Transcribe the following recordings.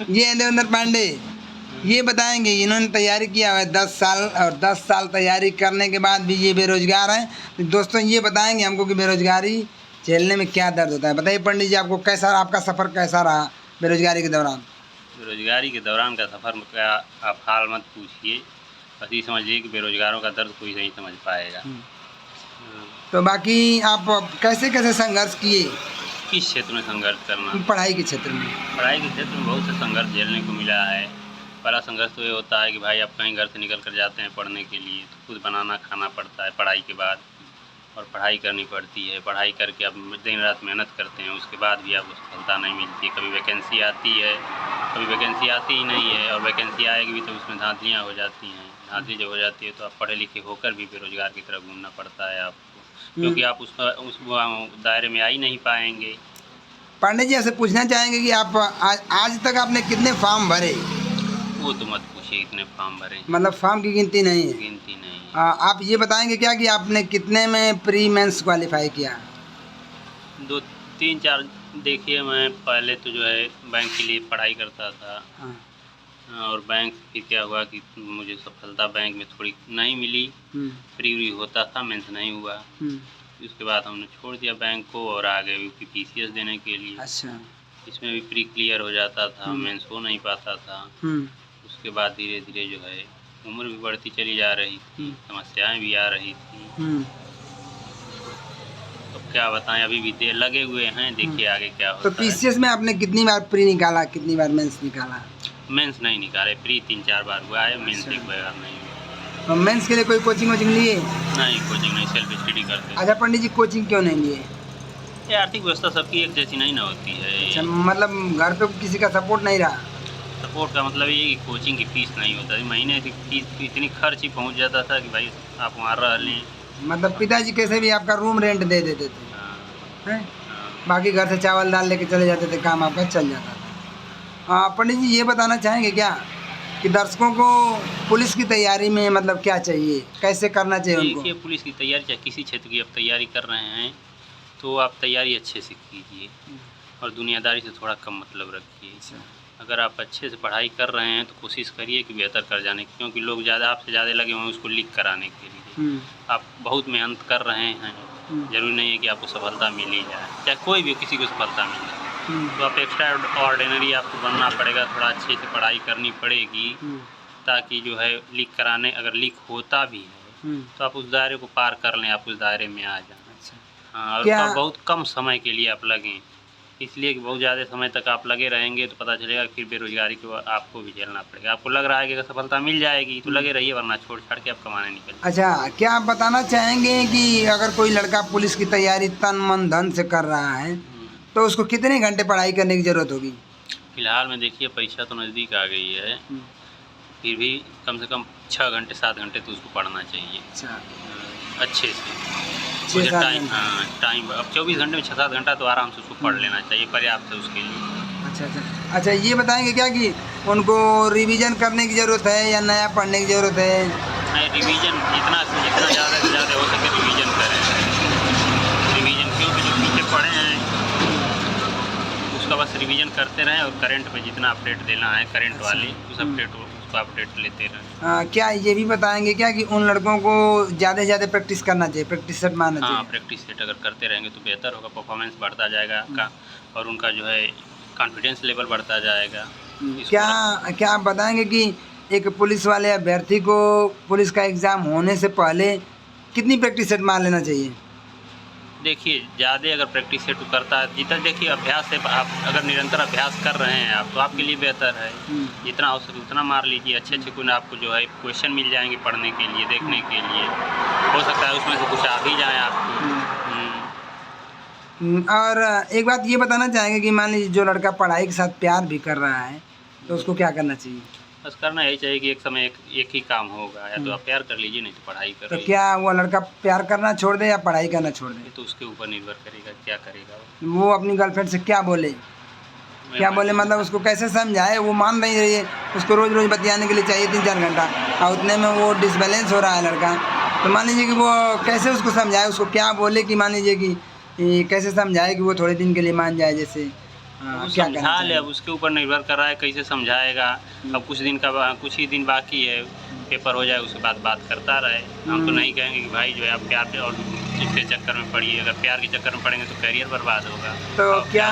ये है देवेंद्र पांडे, ये बताएंगे इन्होंने तैयारी किया है 10 साल, और 10 साल तैयारी करने के बाद भी ये बेरोजगार हैं। तो दोस्तों ये बताएंगे हमको कि बेरोजगारी झेलने में क्या दर्द होता है। बताइए पंडित जी, आपको कैसा, आपका सफ़र कैसा रहा बेरोजगारी के दौरान? बेरोजगारी के दौरान का सफ़र का आप हाल मत पूछिए, बस ये समझिए कि बेरोजगारों का दर्द कोई नहीं समझ पाएगा। तो बाकी आप कैसे कैसे संघर्ष किए? किस क्षेत्र में संघर्ष करना? पढ़ाई के क्षेत्र में। पढ़ाई के क्षेत्र में बहुत से संघर्ष झेलने को मिला है। पहला संघर्ष तो ये होता है कि भाई आप कहीं घर से निकल कर जाते हैं पढ़ने के लिए, तो खुद बनाना खाना पड़ता है पढ़ाई के बाद, और पढ़ाई करनी पड़ती है। पढ़ाई करके आप दिन रात मेहनत करते हैं, उसके बाद भी आपको सफलता नहीं मिलती। कभी वैकेंसी आती है, कभी वैकेंसी आती ही नहीं है, और वैकेंसी आएगी भी तो उसमें धांधलियाँ हो जाती हैं। धांधली जब हो जाती है तो आप पढ़े लिखे होकर भी बेरोजगार की तरफ घूमना पड़ता है आपको, क्योंकि आप उस दायरे में आ ही नहीं पाएंगे। पांडे जी ऐसे पूछना चाहेंगे कि आप आज तक आपने कितने फॉर्म भरे? वो तो मत पूछिए, इतने फॉर्म भरे, मतलब फॉर्म की गिनती नहीं है? गिनती नहीं है। आप ये बताएंगे क्या कि आपने कितने में प्री मेंस क्वालिफाई किया? 2 3 4। देखिए मैं पहले तो जो है बैंक के लिए पढ़ाई करता था। हाँ। और बैंक फिर क्या हुआ कि मुझे सफलता बैंक में थोड़ी नहीं मिली। प्री व्री होता था, मेंस नहीं हुआ। उसके बाद हमने छोड़ दिया बैंक को और आ गए यूपीपीसीएस देने के लिए। अच्छा। इसमें भी प्री क्लियर हो जाता था, मेंस हो नहीं पाता था। उसके बाद धीरे धीरे जो है उम्र भी बढ़ती चली जा रही थी, समस्याएं भी आ रही थी। तो क्या बताएं, अभी भी देर लगे हुए हैं, देखिए आगे क्या होता है। तो पीसीएस में आपने कितनी बार प्री निकाला, कितनी बार मेंस निकाला? मेंस नहीं निकाले, प्री 3-4 बार हुआ है, मेंस एक बार नहीं हुआ। तो मेंस के लिए कोई कोचिंग वोचिंग लिए? नहीं, कोचिंग नहीं, सेल्फ स्टडी करते। अच्छा पंडित जी, कोचिंग क्यों नहीं लिए? ये आर्थिक व्यवस्था सबकी एक जैसी नहीं ना होती है। अच्छा, मतलब घर पे किसी का सपोर्ट नहीं रहा? सपोर्ट का मतलब ये कि कोचिंग की फीस नहीं होता है, महीने की फीस इतनी खर्च ही पहुंच जाता था कि भाई आप वहाँ रह लें। मतलब पिताजी कैसे भी आपका रूम रेंट दे देते थे? हाँ, बाकी घर से चावल दाल लेके चले जाते थे, काम आपका चल जाता था। पंडित जी ये बताना चाहेंगे क्या कि दर्शकों को पुलिस की तैयारी में मतलब क्या चाहिए, कैसे करना चाहिए उनको? देखिए पुलिस की तैयारी, चाहे किसी क्षेत्र की आप तैयारी कर रहे हैं तो आप तैयारी अच्छे से कीजिए और दुनियादारी से थोड़ा कम मतलब रखिए। अगर आप अच्छे से पढ़ाई कर रहे हैं तो कोशिश करिए कि बेहतर कर जाने की, क्योंकि लोग ज़्यादा आपसे ज़्यादा लगे हुए हैं उसको लीक कराने के लिए। आप बहुत मेहनत कर रहे हैं, ज़रूरी नहीं है कि आपको सफलता मिल ही जाए, चाहे कोई भी किसी को सफलता मिले। तो आप एक्स्ट्रा ऑर्डिनरी आपको बनना पड़ेगा, थोड़ा अच्छे से पढ़ाई करनी पड़ेगी, ताकि जो है लीक कराने, अगर लीक होता भी है तो आप उस दायरे को पार कर लें, आप उस दायरे में आ जाएं। हाँ, और बहुत कम समय के लिए आप लगें, इसलिए कि बहुत ज़्यादा समय तक आप लगे रहेंगे तो पता चलेगा फिर बेरोजगारी को आपको भी झेलना पड़ेगा। आपको लग रहा है कि अगर सफलता मिल जाएगी तो लगे रहिए, वरना छोड़ छाड़ के आप कमाने निकल। अच्छा, क्या आप बताना चाहेंगे कि अगर कोई लड़का पुलिस की तैयारी तन मन धन से कर रहा है तो उसको कितने घंटे पढ़ाई करने की ज़रूरत होगी? फिलहाल में देखिए परीक्षा तो नज़दीक आ गई है, फिर भी कम से कम 6 घंटे 7 घंटे तो उसको पढ़ना चाहिए। अच्छा, अच्छे से टाइम अब 24 घंटे में 6-7 घंटा तो आराम से उसको पढ़ लेना चाहिए, पर्याप्त है उसके लिए। अच्छा ये बताएंगे क्या कि उनको रिवीजन करने की ज़रूरत है या नया पढ़ने की ज़रूरत है? नहीं, रिवीजन जितना ज़्यादा से ज़्यादा हो सके रिवीजन करें। रिवीजन क्योंकि जो पीछे पढ़े हैं उसका बस रिवीजन करते रहें, और करंट में जितना अपडेट देना है करंट वाले उस अपडेट उसको अपडेट लेते रहें। क्या ये भी बताएंगे क्या कि उन लड़कों को ज़्यादा से ज़्यादा प्रैक्टिस करना चाहिए, प्रैक्टिस सेट मारना चाहिए? हाँ, प्रैक्टिस सेट अगर करते रहेंगे तो बेहतर होगा, परफॉर्मेंस बढ़ता जाएगा आपका, और उनका जो है कॉन्फिडेंस लेवल बढ़ता जाएगा। क्या आप बताएंगे कि एक पुलिस वाले अभ्यर्थी को पुलिस का एग्ज़ाम होने से पहले कितनी प्रैक्टिस सेट मार लेना चाहिए? देखिए ज़्यादा अगर प्रैक्टिस सेट करता है, जितना देखिए अभ्यास से आप अगर निरंतर अभ्यास कर रहे हैं आप, तो आपके लिए बेहतर है। जितना हो सके उतना मार लीजिए, अच्छे कोई आपको जो है क्वेश्चन मिल जाएंगे पढ़ने के लिए, देखने के लिए, हो सकता है उसमें से कुछ आ भी जाए आपको। और एक बात ये बताना चाहेंगे कि मान लीजिए जो लड़का पढ़ाई के साथ प्यार भी कर रहा है तो उसको क्या करना चाहिए? बस करना यही चाहिए कि एक समय एक ही काम होगा, या तो आप प्यार कर लीजिए, नहीं तो पढ़ाई कर लीजिए। तो क्या वो लड़का प्यार करना छोड़ दे या पढ़ाई करना छोड़ दे? तो उसके ऊपर निर्भर करेगा क्या करेगा वो अपनी गर्लफ्रेंड से क्या बोले, मतलब उसको कैसे समझाए? वो मान नहीं रही है, उसको रोज़ रोज़ बतियाने के लिए चाहिए 3-4 घंटा, और उतने में वो डिसबैलेंस हो रहा है लड़का। तो मान लीजिए कि वो कैसे उसको समझाए, उसको क्या बोले कि मान लीजिए कि कैसे समझाए कि वो थोड़े दिन के लिए मान जाए? जैसे हाँ, तो क्या कहना समझा ले, चाहेंगे? अब उसके ऊपर निर्भर कर रहा है कैसे समझाएगा। अब कुछ ही दिन बाकी है, पेपर हो जाए उसके बाद बात करता रहे। हम तो नहीं कहेंगे कि भाई जो है आप प्यार पे और इसके चक्कर में पड़िए। अगर प्यार के चक्कर में पड़ेंगे तो करियर बर्बाद होगा। तो और क्या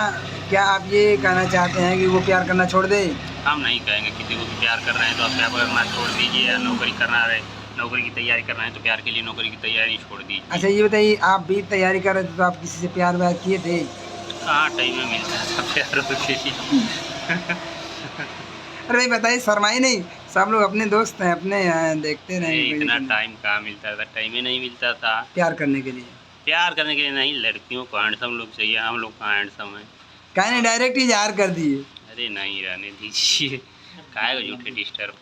क्या आप ये कहना चाहते हैं कि वो प्यार करना छोड़ दे? हम नहीं कहेंगे किसी को भी प्यार कर रहे हैं तो आप प्यार करना छोड़ दीजिए, या नौकरी करना रहे, नौकरी की तैयारी कर रहे हैं तो प्यार के लिए नौकरी की तैयारी छोड़ दीजिए। अच्छा ये बताइए, आप भी तैयारी कर रहे थे तो आप किसी से प्यार व्यार किए थे? कहाँ टाइम में मिलता है सब प्यार के लिए। अरे भाई बताइए, शर्माई नहीं, सब लोग अपने दोस्त हैं, अपने देखते अरे रहेंगे इतना टाइम कहाँ मिलता था, टाइम ही नहीं मिलता था प्यार करने के लिए। प्यार करने के लिए। नहीं, लड़कियों को हैंडसम लोग चाहिए, हम लोग कहाँ हैंडसम हैं। कहने डायरेक्ट इजहार कर दिए। अरे नहीं, रहने दीजिए, काहे को झूठे डिस्टर्ब